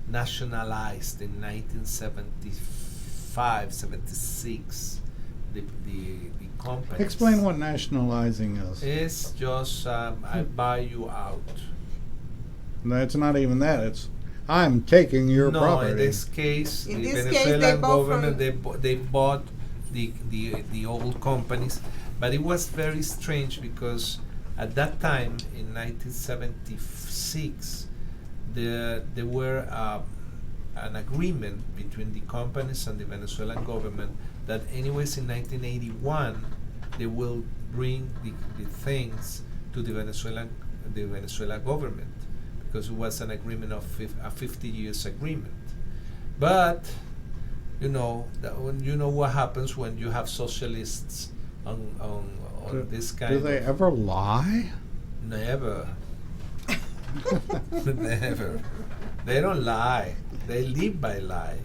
S2: nationalized in 1975, 76, the companies.
S4: Explain what nationalizing is.
S2: It's just I buy you out.
S4: No, it's not even that. It's I'm taking your property.
S2: No, in this case,
S3: In
S2: the
S3: this case,
S2: Venezuelan
S3: they bought
S2: government
S3: from-
S2: they bought the old companies, but it was very strange because at that time in 1976, there were an agreement between the companies and the Venezuelan government that anyways in 1981 they will bring the things to the Venezuelan government, because it was an agreement of a 50 years agreement. But you know what happens when you have socialists on this kind.
S4: Do they ever lie?
S2: Never. Never. They don't lie. They live by lie.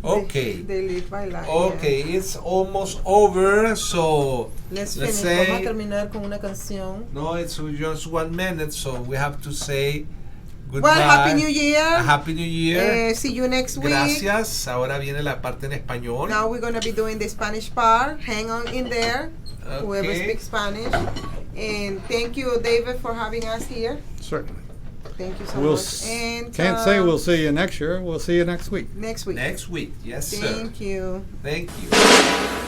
S2: Okay.
S3: They live by life.
S2: Okay, it's almost over, so
S3: Let's
S2: let's
S3: finish. Vamos a
S2: say
S3: terminar con una canción.
S2: no. It's just 1 minute, so we have to say goodbye.
S3: Well, Happy New Year.
S2: Happy New Year.
S3: See you next week.
S2: Gracias. Ahora viene la parte en español.
S3: Now we're going to be doing the Spanish part. Hang on in there. whoever
S2: Okay.
S3: speaks Spanish. And thank you, David, for having us here.
S4: Certainly.
S3: Thank you so
S4: We'll
S3: much. And
S4: can't say we'll see you next year. We'll see you next week.
S3: next week.
S2: Next week. Yes, sir.
S3: Thank you.
S2: Thank you.